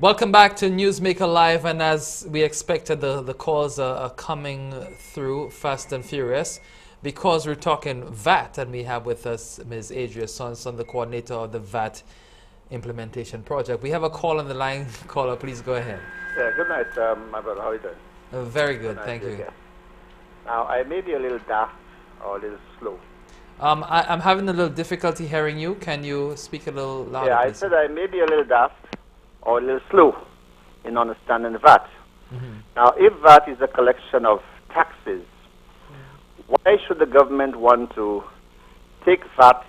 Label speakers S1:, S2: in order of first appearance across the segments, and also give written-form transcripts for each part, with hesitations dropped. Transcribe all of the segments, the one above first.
S1: Welcome back to Newsmaker Live, and as we expected, the calls are coming through fast and furious because we're talking VAT, and we have with us Ms. Adria Sonson, the coordinator of the VAT implementation project. We have a call on the line. Caller, please go ahead.
S2: Yeah, good night, my brother. How are you doing?
S1: Very good, thank you.
S2: Yes. Now, I may be a little daft or a little slow.
S1: I'm having a little difficulty hearing you. Can you speak a little louder,
S2: Yeah, I
S1: please?
S2: said I may be a little daft or a little slow in understanding VAT. Now, if VAT is a collection of taxes, why should the government want to take VAT,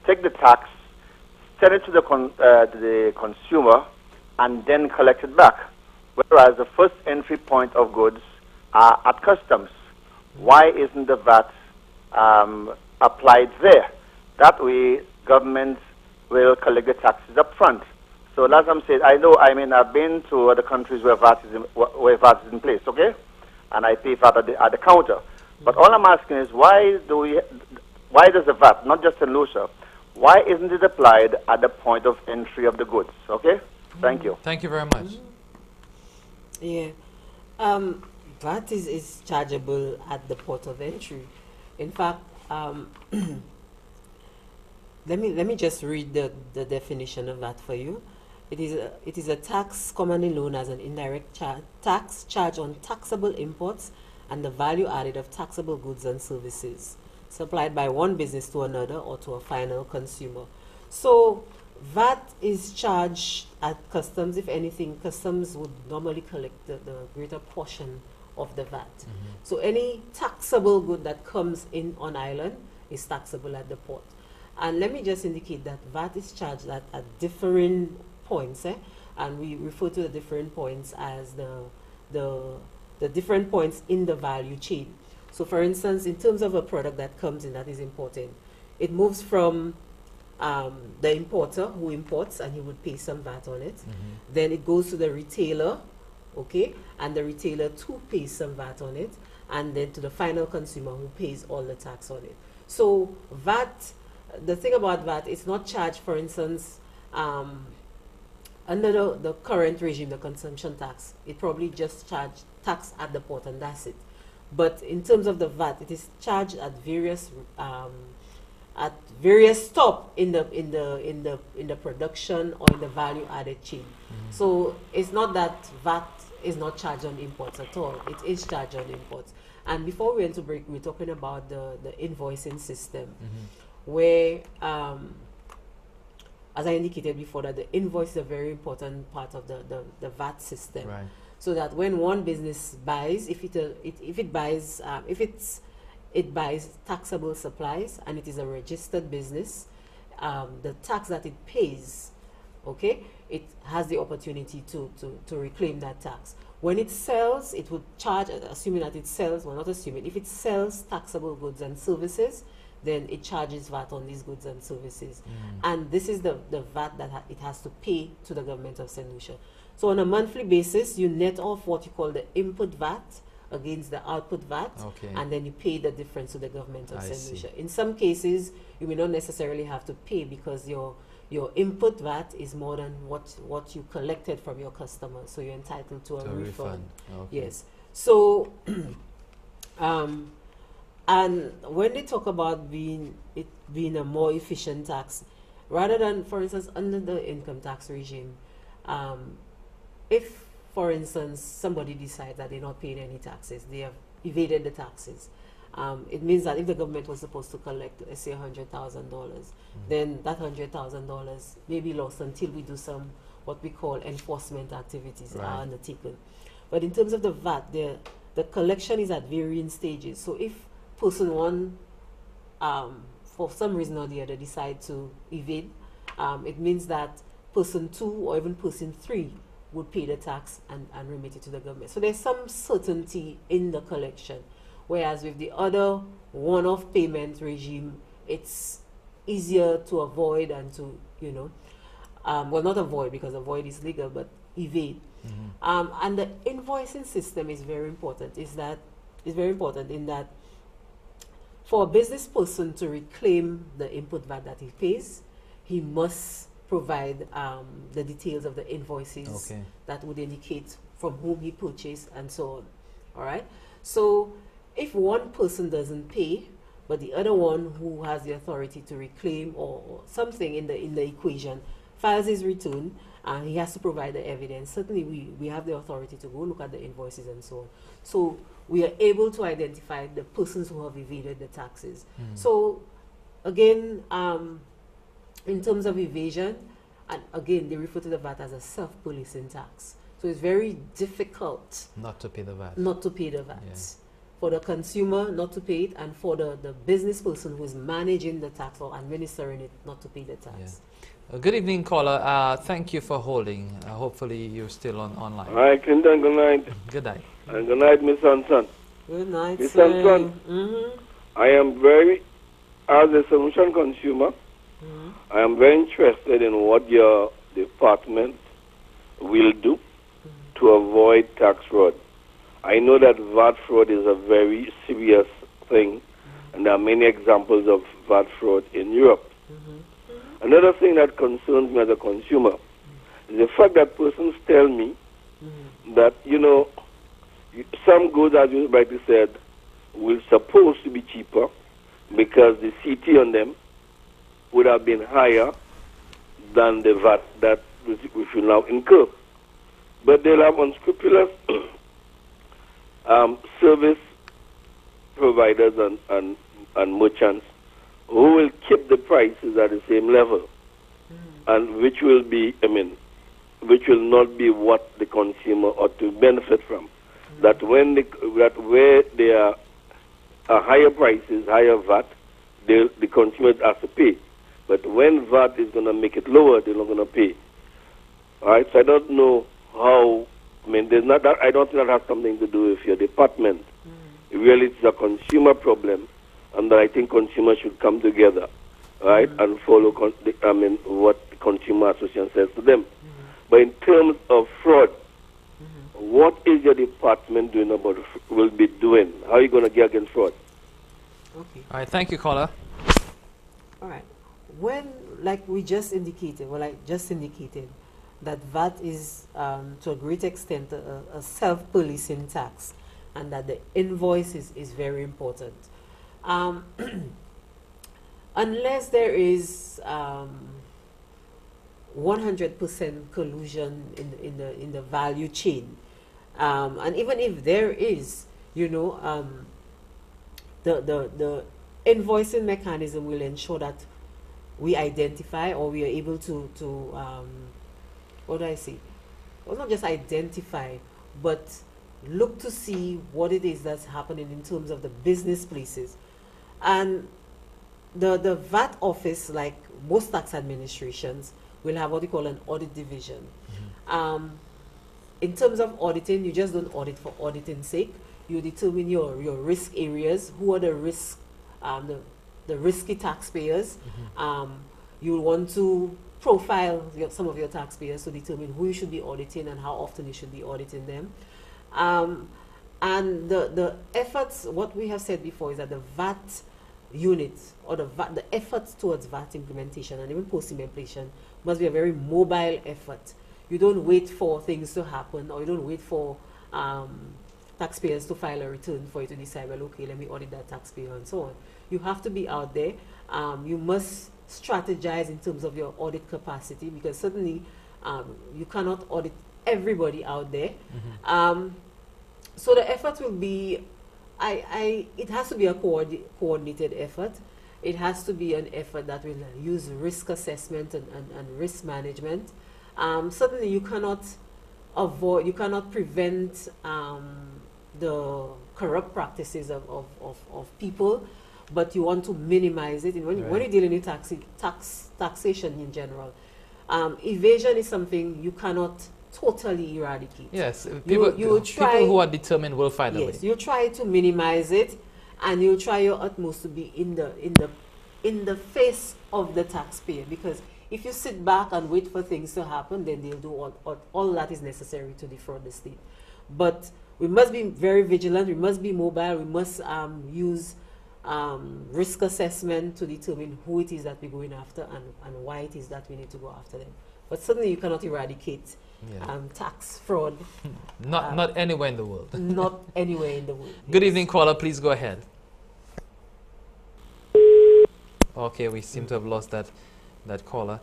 S2: take the tax, send it to the consumer, and then collect it back? Whereas the first entry point of goods are at customs. Why isn't the VAT applied there? That way, government will collect the taxes up front. So as I'm saying, I've been to other countries where VAT is in place, okay? And I pay VAT at the counter. But all I'm asking is, why does the VAT, not just in Lucia, why isn't it applied at the point of entry of the goods, okay? Thank you.
S1: Thank you very much.
S3: Yeah. VAT is chargeable at the port of entry. In fact, let me just read the definition of that for you. It is a tax commonly known as an indirect tax charged on taxable imports and the value added of taxable goods and services supplied by one business to another or to a final consumer. So VAT is charged at customs. If anything, customs would normally collect the greater portion of the VAT. So any taxable good that comes in on island is taxable at the port. And let me just indicate that VAT is charged at different points, and we refer to the different points as the different points in the value chain. So for instance, in terms of a product that comes in that is imported, it moves from the importer who imports, and he would pay some VAT on it. Then it goes to the retailer, okay, and the retailer too pays some VAT on it, and then to the final consumer who pays all the tax on it. So VAT, the thing about VAT, it's not charged, for instance, under the current regime, the consumption tax, it probably just charged tax at the port and that's it. But in terms of the VAT, it is charged at various stop in the production or in the value added chain. So it's not that VAT is not charged on imports at all. It is charged on imports. And before we went to break, we were talking about the invoicing system, where as I indicated before, that the invoice is a very important part of the VAT system.
S1: Right.
S3: So that when one business buys, if it buys taxable supplies and it is a registered business, the tax that it pays, okay, it has the opportunity to reclaim that tax. When it sells, it would charge, assuming that it sells, well, not assuming, if it sells taxable goods and services, then it charges VAT on these goods and services. And this is the VAT that it has to pay to the government of St. Lucia. So on a monthly basis, you net off what you call the input VAT against the output VAT, and then you pay the difference to the government of St. Lucia. In some cases, you may not necessarily have to pay because your input VAT is more than what you collected from your customer, so you're entitled to a refund. Yes. So, and when they talk about being a more efficient tax, rather than, for instance, under the income tax regime, if, for instance, somebody decides that they're not paying any taxes, they have evaded the taxes, it means that if the government was supposed to collect, let's say, $100,000, then that $100,000 may be lost until we do some what we call enforcement activities are undertaken. But in terms of the VAT, the collection is at varying stages. So if person one, for some reason or the other, decide to evade, it means that person two or even person three would pay the tax and remit it to the government. So there's some certainty in the collection. Whereas with the other one-off payment regime, it's easier to avoid and to, well, not avoid, because avoid is legal, but evade. And the invoicing system is very important. It's very important in that for a business person to reclaim the input VAT that he pays, he must provide the details of the invoices
S1: Okay.
S3: that would indicate from whom he purchased and so on. All right. So if one person doesn't pay, but the other one who has the authority to reclaim or something in the equation files his return, he has to provide the evidence. Certainly, we have the authority to go look at the invoices and so on. So we are able to identify the persons who have evaded the taxes. So again, in terms of evasion, and again, they refer to the VAT as a self-policing tax. So it's very difficult
S1: Not to pay the VAT.
S3: not to pay the VAT.
S1: Yeah.
S3: For the consumer not to pay it, and for the business person who is managing the tax or administering it not to pay the tax.
S1: Good evening, caller. Thank you for holding. Hopefully you're still online.
S4: Hi, Clinton. Good night.
S1: Good night.
S4: And good night, Miss Hanson.
S3: Good night,
S4: Miss
S3: sir.
S4: Hanson, I am very, as a solution consumer, I am very interested in what your department will do to avoid tax fraud. I know that VAT fraud is a very serious thing, and there are many examples of VAT fraud in Europe. Another thing that concerns me as a consumer is the fact that persons tell me that, some goods, as you rightly said, will supposed to be cheaper because the CT on them would have been higher than the VAT that we should now incur. But they'll have unscrupulous service providers and merchants who will keep the prices at the same level, and which will not be what the consumer ought to benefit from. That where there are higher prices, higher VAT, the consumers have to pay. But when VAT is going to make it lower, they're not going to pay. All right. So I don't know how. There's not that. I don't think that has something to do with your department. Really, it's a consumer problem, and that I think consumers should come together, right, and follow. What the consumer association says to them. But in terms of fraud, what is your department doing about? Will be doing? How are you going to get against fraud?
S3: Okay.
S1: All right. Thank you, caller.
S3: All right. When, like we just indicated, that VAT is to a great extent a self-policing tax, and that the invoice is very important. Unless there is 100% collusion in the value chain, and even if there is, the invoicing mechanism will ensure that we identify, or we are able to what do I say? Well, not just identify, but look to see what it is that's happening in terms of the business places. And the VAT office, like most tax administrations, will have what we call an audit division. In terms of auditing, you just don't audit for auditing's sake. You determine your risk areas, who are the risk, the risky taxpayers. You will want to profile some of your taxpayers to determine who you should be auditing and how often you should be auditing them. And the efforts, what we have said before, is that the VAT unit, or the efforts towards VAT implementation and even post-implementation must be a very mobile effort. You don't wait for things to happen, or you don't wait for taxpayers to file a return for you to decide, well, okay, let me audit that taxpayer and so on. You have to be out there. You must strategize in terms of your audit capacity, because certainly you cannot audit everybody out there. So the effort will be, it has to be a coordinated effort. It has to be an effort that will use risk assessment and risk management. Certainly you cannot prevent the corrupt practices of people, but you want to minimize it. And when you're dealing with taxation in general, evasion is something you cannot totally eradicate.
S1: Yes, people who are determined will find a way.
S3: Yes, you try to minimize it, and you try your utmost to be in the face of the taxpayer. Because if you sit back and wait for things to happen, then they'll do all that is necessary to defraud the state. But we must be very vigilant. We must be mobile. We must use risk assessment to determine who it is that we're going after and why it is that we need to go after them. But certainly you cannot eradicate tax fraud.
S1: Not anywhere in the world.
S3: Not anywhere in the world.
S1: Good evening, caller. Please go ahead. Okay, we seem to have lost that caller.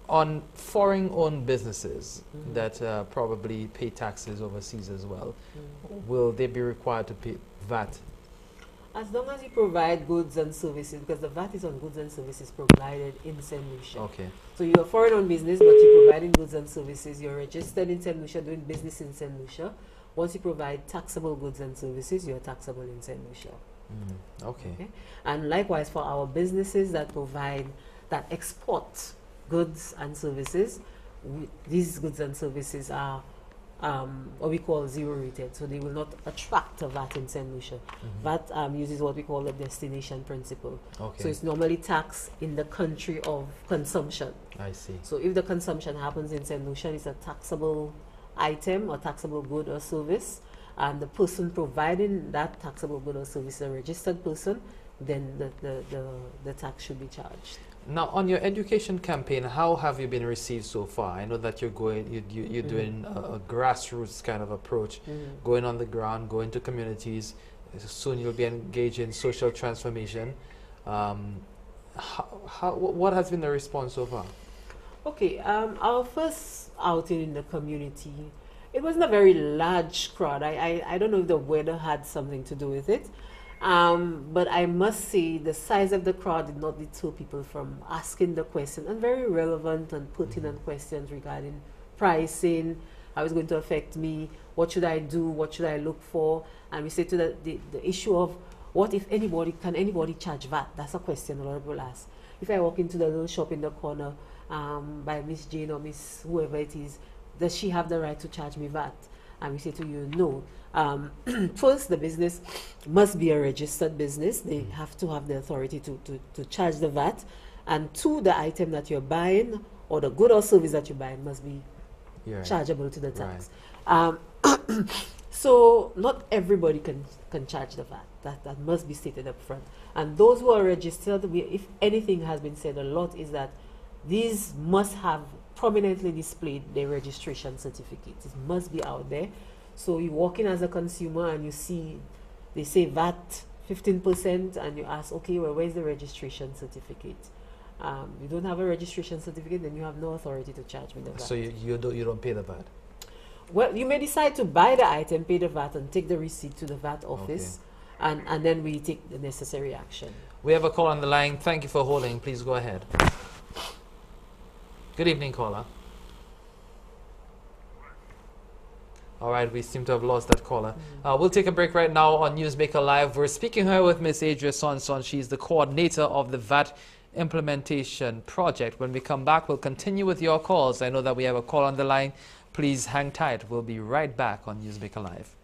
S1: On foreign-owned businesses that probably pay taxes overseas as well, will they be required to pay VAT?
S3: As long as you provide goods and services, because the VAT is on goods and services provided in St. Lucia.
S1: Okay.
S3: So you're a foreign-owned business, but you're providing goods and services. You're registered in St. Lucia, doing business in St. Lucia. Once you provide taxable goods and services, you're taxable in St. Lucia.
S1: Okay.
S3: And likewise for our businesses that export goods and services, these goods and services are what we call zero rated, so they will not attract a VAT in St. Lucia. VAT uses what we call the destination principle.
S1: Okay.
S3: So it's normally taxed in the country of consumption.
S1: I see.
S3: So if the consumption happens in St. Lucia, it's a taxable item or taxable good or service, and the person providing that taxable good or service is a registered person, then the tax should be charged.
S1: Now, on your education campaign, how have you been received so far? I know that you're doing a grassroots kind of approach, going on the ground, going to communities. Soon you'll be engaged in social transformation. What has been the response so far?
S3: Okay, our first outing in the community, it wasn't a very large crowd. I don't know if the weather had something to do with it. But I must say the size of the crowd did not deter people from asking the question, and very relevant and pertinent questions regarding pricing, how it's going to affect me, what should I do, what should I look for. And we say to the issue of what if can anybody charge VAT? That's a question a lot of people ask. If I walk into the little shop in the corner by Miss Jane or Miss whoever it is, does she have the right to charge me VAT? And we say to you, no. First, the business must be a registered business. They have to have the authority to charge the VAT. And two, the item that you're buying or the good or service that you're buying must be chargeable to the tax. Right. So not everybody can charge the VAT. That must be stated up front. And those who are registered, if anything has been said a lot, is that these must have prominently displayed their registration certificates. It must be out there. So you walk in as a consumer and you see, they say VAT 15%, and you ask, okay, well, where's the registration certificate? You don't have a registration certificate, then you have no authority to charge me the VAT.
S1: So you don't pay the VAT?
S3: Well, you may decide to buy the item, pay the VAT, and take the receipt to the VAT office, and then we take the necessary action.
S1: We have a call on the line. Thank you for holding. Please go ahead. Good evening, caller. All right, we seem to have lost that caller. We'll take a break right now on Newsmaker Live. We're speaking here with Ms. Adria Sonson. She's the coordinator of the VAT implementation project. When we come back, we'll continue with your calls. I know that we have a call on the line. Please hang tight. We'll be right back on Newsmaker Live.